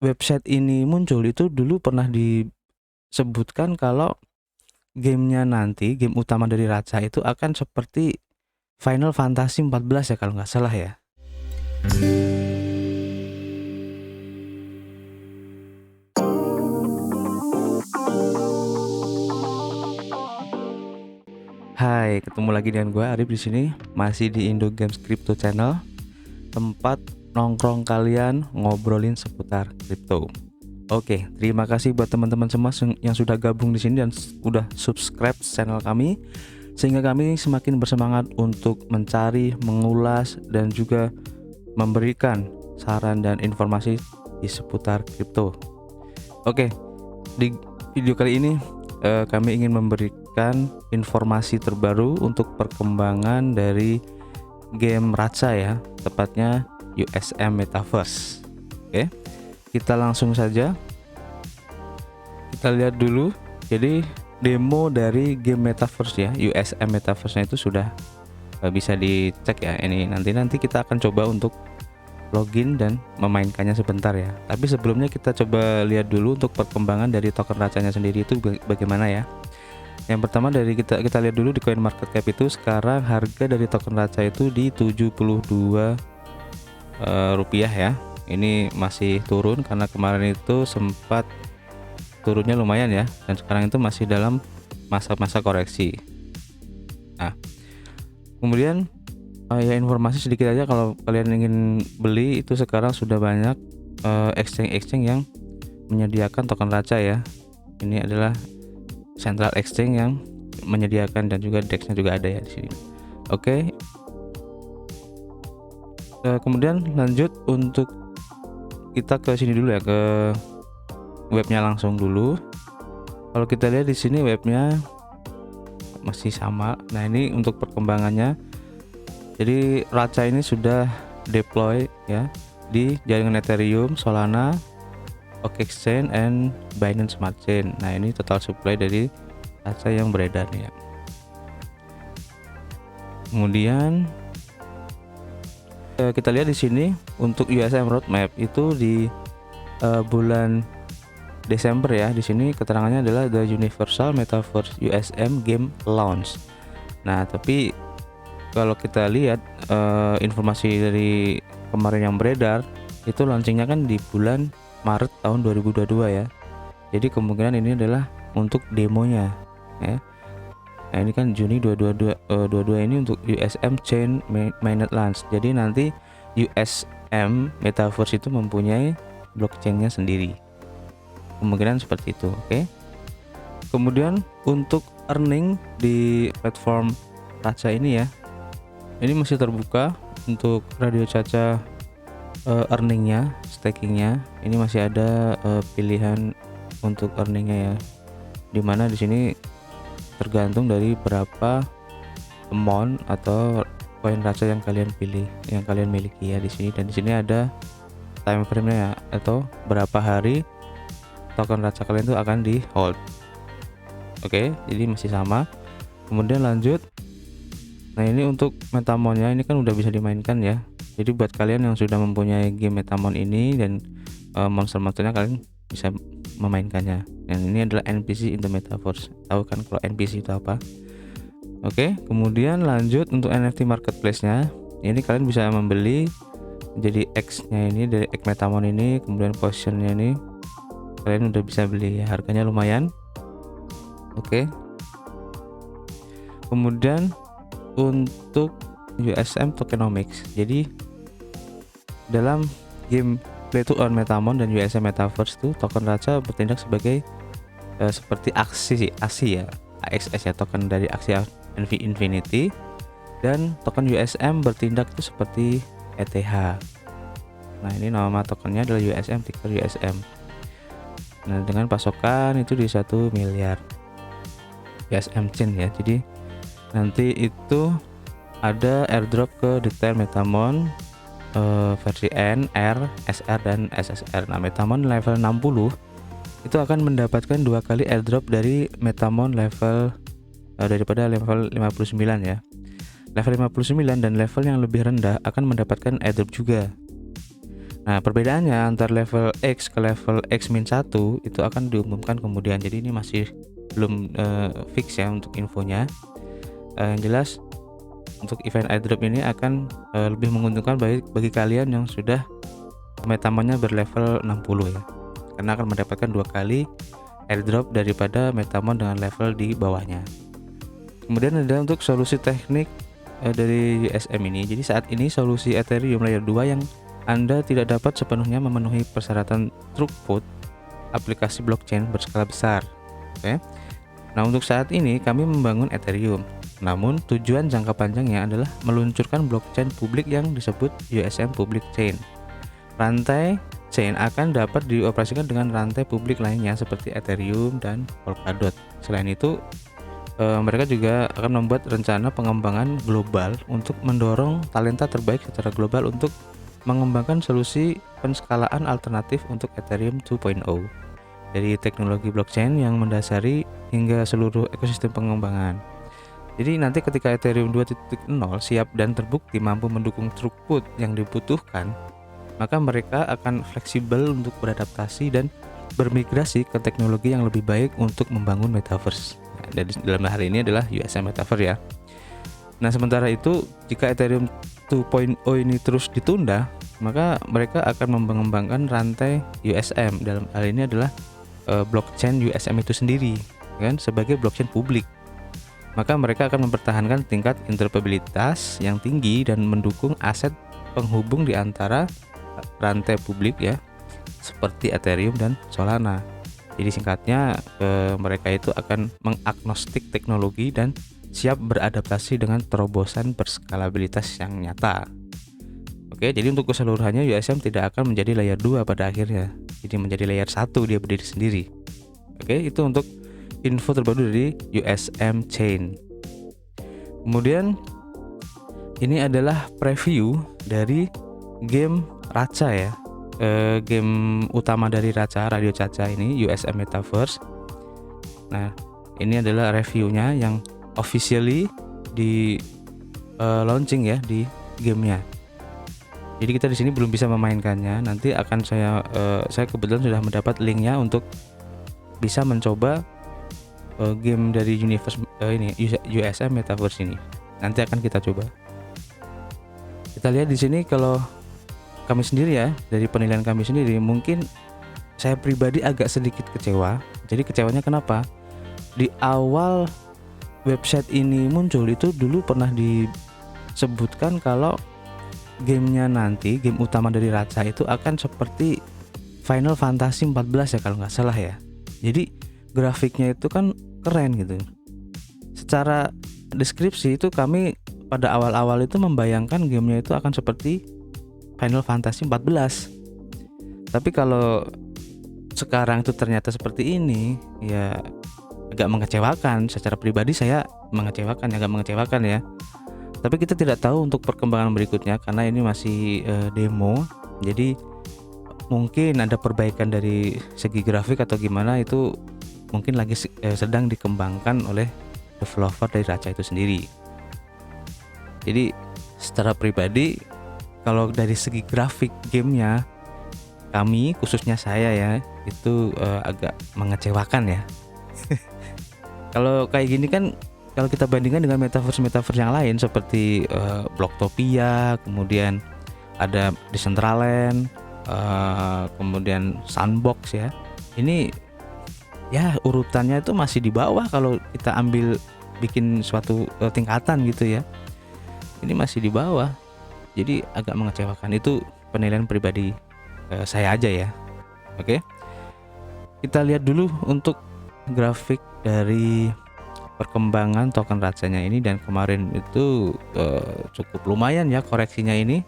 website ini muncul itu dulu pernah disebutkan kalau gamenya nanti, game utama dari Raca itu akan seperti Final Fantasy 14 ya kalau nggak salah ya. Hai, ketemu lagi dengan gue Arif di sini, masih di Indo Games Crypto Channel, tempat nongkrong kalian ngobrolin seputar kripto. Oke, terima kasih buat teman-teman semua yang sudah gabung di sini dan sudah subscribe channel kami, sehingga kami semakin bersemangat untuk mencari, mengulas, dan juga memberikan saran dan informasi di seputar kripto. Oke, di video kali ini kami ingin memberikan informasi terbaru untuk perkembangan dari game Raca ya, tepatnya USM Metaverse. Oke, kita langsung saja kita lihat dulu. Jadi demo dari game Metaverse ya, USM Metaverse-nya itu sudah bisa dicek ya. Ini nanti kita akan coba untuk login dan memainkannya sebentar ya. Tapi sebelumnya kita coba lihat dulu untuk perkembangan dari token Racanya sendiri itu bagaimana ya. Yang pertama dari kita lihat dulu di CoinMarketCap itu sekarang harga dari token Raca itu di 72 rupiah ya. Ini masih turun karena kemarin itu sempat turunnya lumayan ya, dan sekarang itu masih dalam masa-masa koreksi. Nah, kemudian ya informasi sedikit aja, kalau kalian ingin beli itu sekarang sudah banyak exchange yang menyediakan token Raca ya. Ini adalah central exchange yang menyediakan, dan juga DEX-nya juga ada ya di sini. Oke. Kemudian lanjut untuk kita ke sini dulu ya, ke webnya langsung dulu. Kalau kita lihat di sini webnya masih sama. Nah, ini untuk perkembangannya. Jadi Raca ini sudah deploy ya di jaringan Ethereum, Solana, OKExchange, and Binance Smart Chain. Nah, ini total supply dari Raca yang beredar ya. Kemudian kita lihat di sini untuk USM roadmap itu di bulan Desember ya. Di sini keterangannya adalah The Universal Metaverse USM Game Launch. Nah, tapi kalau kita lihat informasi dari kemarin yang beredar itu launchingnya kan di bulan Maret tahun 2022 ya. Jadi kemungkinan ini adalah untuk demonya ya. Nah, ini kan Juni 2022 ini untuk USM Chain Mainnet Launch. Jadi nanti USM Metaverse itu mempunyai blockchainnya sendiri. Kemungkinan seperti itu, oke. Kemudian untuk earning di platform Raca ini ya, ini masih terbuka untuk Radio Caca. Earningnya, stakingnya, ini masih ada pilihan untuk earningnya ya, dimana di sini tergantung dari berapa amount atau koin Raca yang kalian pilih, yang kalian miliki ya di sini. Dan di sini ada time frame-nya ya, atau berapa hari token Raca kalian itu akan di hold. Oke, jadi masih sama. Kemudian lanjut. Nah, ini untuk Metamon-nya ini kan udah bisa dimainkan ya. Jadi buat kalian yang sudah mempunyai game Metamon ini dan monster-monsternya, kalian bisa memainkannya. Dan ini adalah NPC in the Metaverse. Tahu kan kalau NPC itu apa? Oke, kemudian lanjut untuk NFT marketplace-nya. Ini kalian bisa membeli jadi X-nya ini dari X Metamon ini, kemudian position-nya ini kalian udah bisa beli ya, harganya lumayan. Oke. Kemudian untuk USM Tokenomics. Jadi dalam game Play to Earn Metamon dan USM Metaverse itu token Raca bertindak sebagai seperti AXI ya, AXS ya, token dari Axie Infinity, dan token USM bertindak itu seperti ETH. Nah, ini nama tokennya adalah USM, ticker USM. Nah, dengan pasokan itu di 1 miliar USM chain ya. Jadi nanti itu ada airdrop ke detail Metamon versi N, R, SR, dan SSR. Nah, Metamon level 60 itu akan mendapatkan 2 kali airdrop dari Metamon level daripada level 59 ya. Level 59 dan level yang lebih rendah akan mendapatkan airdrop juga. Nah, perbedaannya antar level X ke level X-1 itu akan diumumkan kemudian. Jadi ini masih belum fix ya untuk infonya. Yang jelas untuk event airdrop ini akan lebih menguntungkan bagi kalian yang sudah Metamon-nya berlevel 60 ya. Karena akan mendapatkan 2 kali airdrop daripada Metamon dengan level di bawahnya. Kemudian ada untuk solusi teknik dari USM ini. Jadi saat ini solusi Ethereum layer 2 yang Anda tidak dapat sepenuhnya memenuhi persyaratan throughput aplikasi blockchain berskala besar. Oke. Nah, untuk saat ini kami membangun Ethereum. Namun tujuan jangka panjangnya adalah meluncurkan blockchain publik yang disebut USM Public Chain. Rantai chain akan dapat dioperasikan dengan rantai publik lainnya seperti Ethereum dan Polkadot. Selain itu, mereka juga akan membuat rencana pengembangan global untuk mendorong talenta terbaik secara global untuk mengembangkan solusi penskalaan alternatif untuk Ethereum 2.0 dari teknologi blockchain yang mendasari hingga seluruh ekosistem pengembangan. Jadi nanti ketika Ethereum 2.0 siap dan terbukti mampu mendukung throughput yang dibutuhkan, maka mereka akan fleksibel untuk beradaptasi dan bermigrasi ke teknologi yang lebih baik untuk membangun metaverse. Nah, dan dalam hal ini adalah USM Metaverse ya. Nah, sementara itu jika Ethereum 2.0 ini terus ditunda, maka mereka akan mengembangkan rantai USM. Dalam hal ini adalah blockchain USM itu sendiri kan sebagai blockchain publik. Maka mereka akan mempertahankan tingkat interoperabilitas yang tinggi dan mendukung aset penghubung di antara rantai publik ya, seperti Ethereum dan Solana. Jadi singkatnya mereka itu akan mengagnostik teknologi dan siap beradaptasi dengan terobosan berskalabilitas yang nyata. Oke, jadi untuk keseluruhannya USM tidak akan menjadi layer 2 pada akhirnya. Jadi menjadi layer 1, dia berdiri sendiri. Oke, itu untuk info terbaru dari USM Chain. Kemudian ini adalah preview dari game Raca ya. Game utama dari Raca, Radio Caca ini USM Metaverse. Nah, ini adalah reviewnya yang officially di launching ya di gamenya. Jadi kita di sini belum bisa memainkannya. Nanti akan saya kebetulan sudah mendapat linknya untuk bisa mencoba game dari universe ini USM Metaverse ini. Nanti akan kita coba. Kita lihat di sini kalau kami sendiri ya, dari penilaian kami sendiri, mungkin saya pribadi agak sedikit kecewa. Jadi kecewanya kenapa? Di awal website ini muncul itu dulu pernah disebutkan kalau gamenya nanti, game utama dari Raca itu akan seperti Final Fantasy 14 ya kalau nggak salah ya. Jadi grafiknya itu kan keren gitu. Secara deskripsi itu kami pada awal-awal itu membayangkan gamenya itu akan seperti Final Fantasy 14. Tapi kalau sekarang itu ternyata seperti ini, ya agak mengecewakan. Secara pribadi saya agak mengecewakan ya. Tapi kita tidak tahu untuk perkembangan berikutnya karena ini masih demo. Jadi mungkin ada perbaikan dari segi grafik atau gimana, itu mungkin lagi sedang dikembangkan oleh developer dari Raca itu sendiri. Jadi secara pribadi kalau dari segi grafik gamenya, kami khususnya saya ya, itu agak mengecewakan ya. Kalau kayak gini kan, kalau kita bandingkan dengan metaverse yang lain seperti Blocktopia, kemudian ada Decentraland, kemudian Sandbox ya. Ini ya urutannya itu masih di bawah kalau kita ambil bikin suatu tingkatan gitu ya. Ini masih di bawah. Jadi agak mengecewakan. Itu penilaian pribadi saya aja ya. Oke. Kita lihat dulu untuk grafik dari perkembangan token Racanya ini, dan kemarin itu cukup lumayan ya koreksinya ini.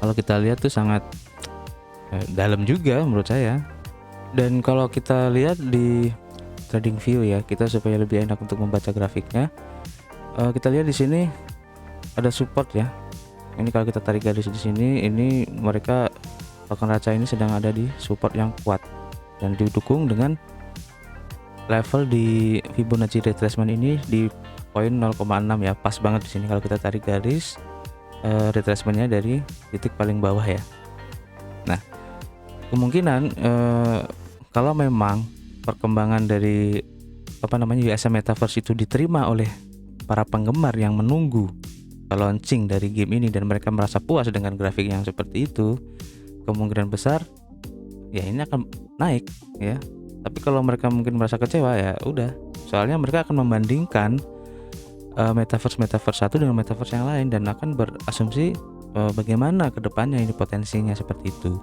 Kalau kita lihat tuh sangat dalam juga menurut saya. Dan kalau kita lihat di TradingView ya, kita supaya lebih enak untuk membaca grafiknya, kita lihat di sini ada support ya. Ini kalau kita tarik garis di sini, ini mereka token Raca ini sedang ada di support yang kuat dan didukung dengan level di Fibonacci retracement ini di poin 0,6 ya, pas banget di sini kalau kita tarik garis retracementnya dari titik paling bawah ya. Nah, kemungkinan kalau memang perkembangan dari USM Metaverse itu diterima oleh para penggemar yang menunggu launching dari game ini dan mereka merasa puas dengan grafik yang seperti itu, kemungkinan besar ya ini akan naik ya. Tapi kalau mereka mungkin merasa kecewa, ya udah, soalnya mereka akan membandingkan metaverse 1 dengan metaverse yang lain dan akan berasumsi bagaimana kedepannya ini potensinya seperti itu.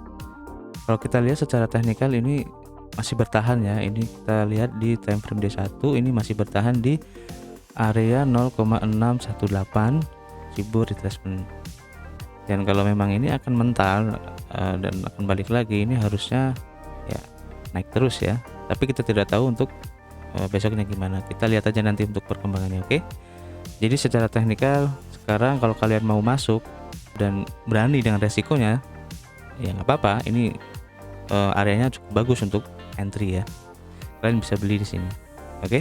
Kalau kita lihat secara teknikal ini masih bertahan ya. Ini kita lihat di time frame D1 ini masih bertahan di area 0,618 ribu retracement. Dan kalau memang ini akan mental dan akan balik lagi, ini harusnya ya naik terus ya. Tapi kita tidak tahu untuk besoknya gimana. Kita lihat aja nanti untuk perkembangannya, oke? Jadi secara teknikal sekarang kalau kalian mau masuk dan berani dengan resikonya, ya nggak apa-apa. Ini areanya cukup bagus untuk entry ya. Kalian bisa beli di sini, oke?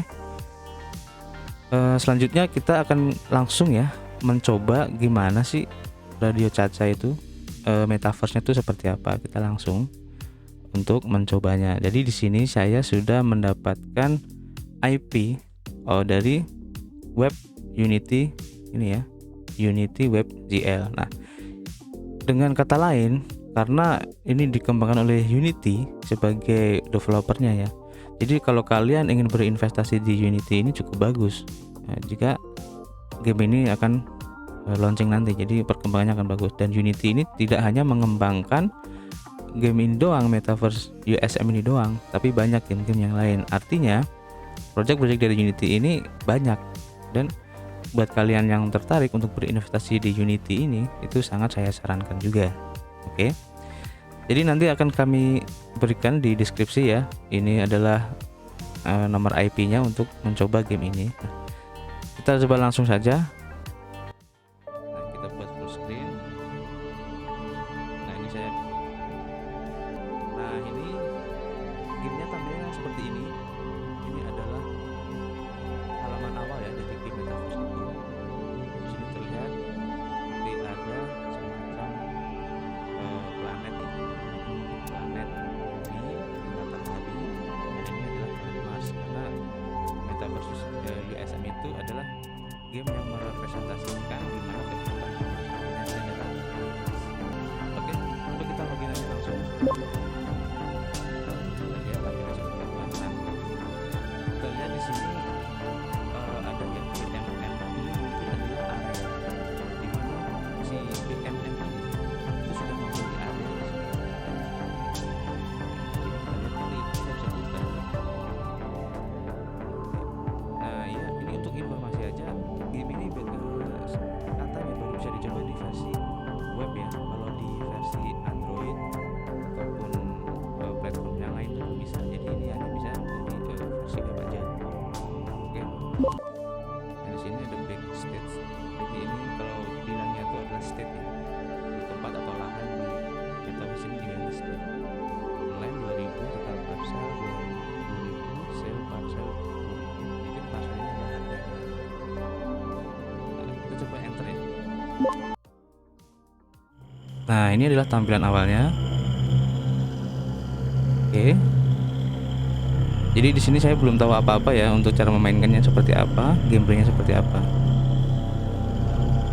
Selanjutnya kita akan langsung ya mencoba gimana sih Radio Caca itu metaverse-nya itu seperti apa. Kita langsung untuk mencobanya. Jadi di sini saya sudah mendapatkan IP dari web Unity ini ya, Unity Web GL. Nah, dengan kata lain, karena ini dikembangkan oleh Unity sebagai developernya ya. Jadi kalau kalian ingin berinvestasi di Unity ini cukup bagus jika game ini akan launching nanti. Jadi perkembangannya akan bagus. Dan Unity ini tidak hanya mengembangkan game ini doang, Metaverse USM ini doang, tapi banyak game-game yang lain. Artinya project-project dari Unity ini banyak, dan buat kalian yang tertarik untuk berinvestasi di Unity ini, itu sangat saya sarankan juga. Oke. Jadi nanti akan kami berikan di deskripsi ya. Ini adalah nomor IP-nya untuk mencoba game ini. Nah, kita coba langsung saja. Nah, kita buat full screen. Nah, ini saya. Nah, ini gamenya tampilnya seperti ini. Ini adalah halaman awal ya dari game Metaverse itu. Di sini terlihat seperti ada semacam planet bumi, matahari, dan ini adalah planet Mars. Karena Metaverse USM itu adalah game yang merepresentasikan gimana kehidupan manusia di dalam Mars. Oke, coba kita login aja langsung. Kita lihat tampilnya seperti apa. Nah, kita lihat di sini ada yang BMM. Ini mungkin adalah area di mana si BMM ini itu sudah memiliki area di sini. Jadi kita lihat nanti kita bisa booster. Nah ya, ini untuk informasi aja, game ini katanya baru bisa dicoba di versi web ya. Kalau di versi Android ataupun platform yang lain itu belum bisa. Jadi ini hanya bisa dari versi web aja. Oke. Nah, di sini ada backstage. Jadi ini kalau bilangnya itu adalah state ya, di tempat atau lahan di metaverse ini dibilang state. Online 2000, total parcel 2000, sale parcel 2000. Mungkin parcelnya ada harganya. Nah, kita coba enter ya. Nah, ini adalah tampilan awalnya. Oke. Jadi di sini saya belum tahu apa-apa ya untuk cara memainkannya seperti apa, gameplaynya seperti apa.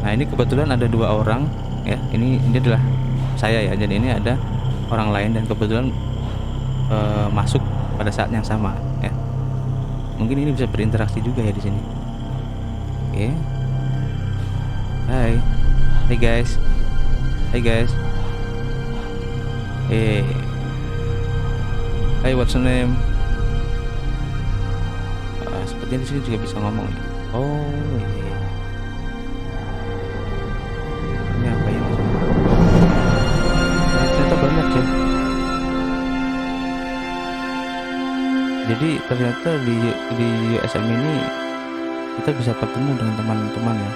Nah, ini kebetulan ada 2 orang ya. Ini adalah saya ya. Jadi ini ada orang lain dan kebetulan masuk pada saat yang sama ya. Mungkin ini bisa berinteraksi juga ya di sini. Oke. Hai. Hey guys. Hey guys. Hey. Hey, what's your name? Sepertinya di sini juga bisa ngomong ya. Oh, ini. Ini apa ya mas? Ternyata banyak ya. Jadi ternyata di USM ini kita bisa ketemu dengan teman-teman ya,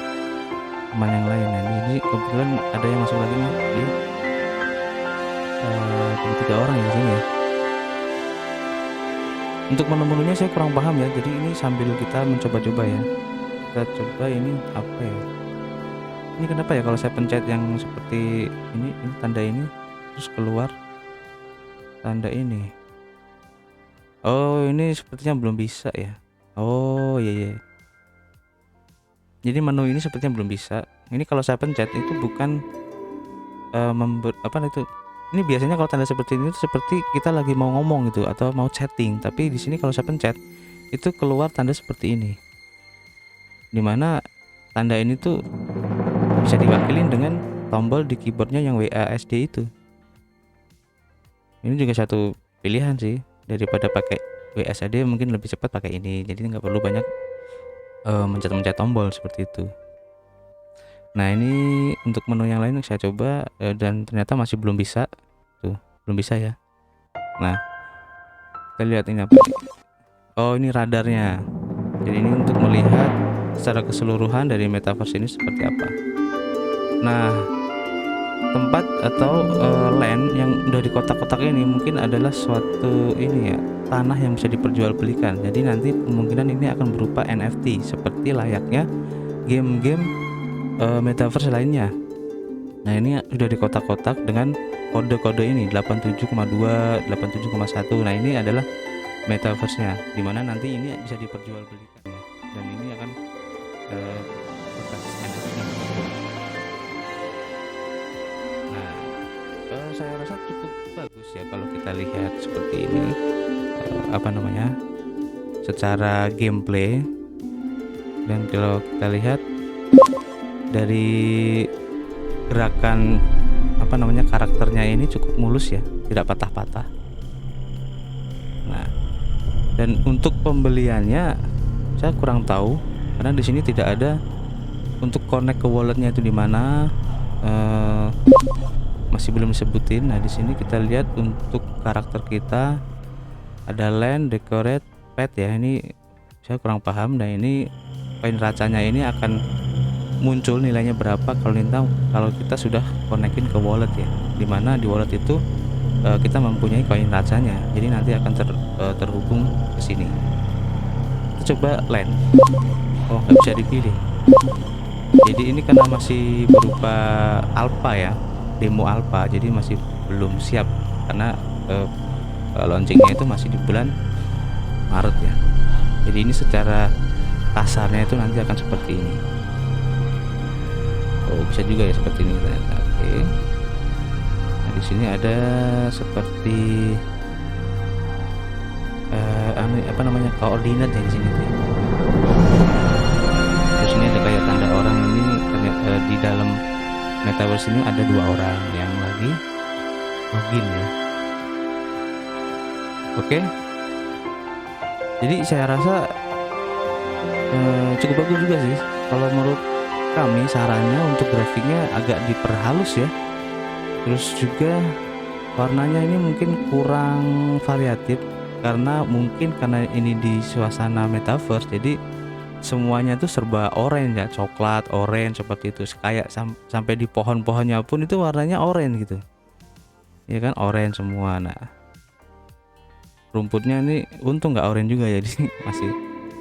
teman yang lain. Nah, ini kebetulan ada yang masuk lagi nih. Jadi 3 orang ya di sini ya. Untuk menu-menunya saya kurang paham ya. Jadi ini sambil kita mencoba-coba ya. Kita coba ini apa ya? Ini kenapa ya kalau saya pencet yang seperti ini tanda ini terus keluar tanda ini. Oh, ini sepertinya belum bisa ya. Oh iya iya. Jadi menu ini sepertinya belum bisa. Ini kalau saya pencet itu bukan apa itu? Ini biasanya kalau tanda seperti ini tuh seperti kita lagi mau ngomong gitu atau mau chatting. Tapi di sini kalau saya pencet itu keluar tanda seperti ini. Dimana tanda ini tuh bisa diwakilin dengan tombol di keyboardnya yang WASD itu. Ini juga satu pilihan sih, daripada pakai WASD mungkin lebih cepat pakai ini. Jadi nggak perlu banyak mencet-mencet tombol seperti itu. Nah ini untuk menu yang lain saya coba dan ternyata masih belum bisa. Tuh belum bisa ya. Nah kita lihat ini apa nih? Oh ini radarnya. Jadi ini untuk melihat secara keseluruhan dari metaverse ini seperti apa. Nah tempat atau land yang udah di kotak-kotak ini mungkin adalah suatu ini ya, tanah yang bisa diperjualbelikan. Jadi nanti kemungkinan ini akan berupa NFT seperti layaknya game-game metaverse lainnya. Nah ini sudah di kotak-kotak dengan kode-kode ini 87,2 87,1. Nah ini adalah metaverse-nya, dimana nanti ini bisa diperjualbelikan ya. Dan ini akan berbasis NFT. Nah saya rasa cukup bagus ya kalau kita lihat seperti ini, apa namanya, secara gameplay. Dan kalau kita lihat dari gerakan apa namanya karakternya ini cukup mulus ya, tidak patah-patah. Nah dan untuk pembeliannya saya kurang tahu karena di sini tidak ada untuk connect ke walletnya itu di mana, masih belum disebutin. Nah di sini kita lihat untuk karakter kita ada land, decorate, pet ya, ini saya kurang paham. Nah ini koin racanya ini akan muncul nilainya berapa kalau kita sudah konekin ke wallet ya, dimana di wallet itu kita mempunyai koin racanya, jadi nanti akan terhubung ke sini. Kita coba land. Oh nggak bisa dipilih, jadi ini karena masih berupa alpha ya, demo alpha, jadi masih belum siap karena launchingnya itu masih di bulan Maret ya. Jadi ini secara kasarnya itu nanti akan seperti ini. Oh bisa juga ya seperti ini ternyata. Oke. Nah di sini ada seperti apa namanya koordinat ya di sini tuh. Terus ini ada kayak tanda orang ini di dalam metaverse ini ada 2 orang yang lagi login ya. Oke. Jadi saya rasa cukup bagus juga sih. Kalau menurut kami sarannya untuk grafiknya agak diperhalus ya. Terus juga warnanya ini mungkin kurang variatif karena ini di suasana metaverse, jadi semuanya tuh serba orange ya, coklat, orange seperti itu. Kayak sampai di pohon-pohonnya pun itu warnanya orange gitu. Ya kan orange semua. Nah, rumputnya ini untung nggak orange juga ya, jadi masih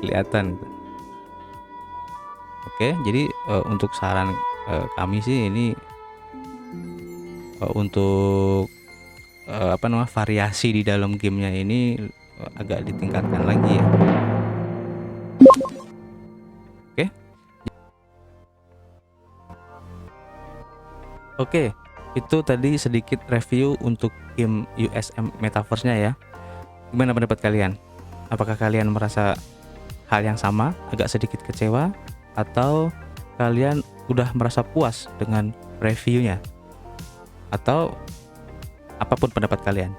kelihatan gitu. Oke, jadi untuk saran kami sih ini untuk apa namanya variasi di dalam gamenya ini agak ditingkatkan lagi ya. Oke, itu tadi sedikit review untuk game USM Metaverse-nya ya. Gimana pendapat kalian? Apakah kalian merasa hal yang sama, agak sedikit kecewa, atau kalian udah merasa puas dengan reviewnya? Atau apapun pendapat kalian,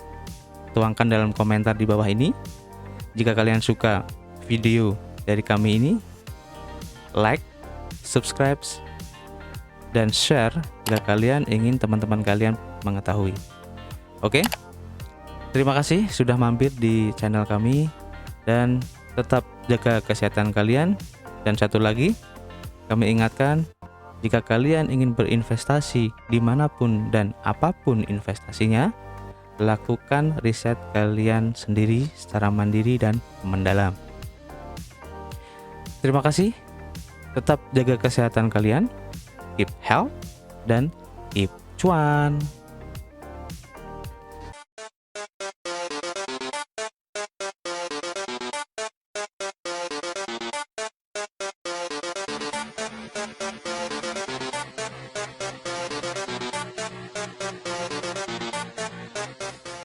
tuangkan dalam komentar di bawah ini. Jika kalian suka video dari kami ini, like, subscribe, dan share jika kalian ingin teman-teman kalian mengetahui. Oke, terima kasih sudah mampir di channel kami, dan tetap jaga kesehatan kalian. Dan satu lagi, kami ingatkan, jika kalian ingin berinvestasi dimanapun dan apapun investasinya, lakukan riset kalian sendiri secara mandiri dan mendalam. Terima kasih, tetap jaga kesehatan kalian, keep health, dan keep cuan.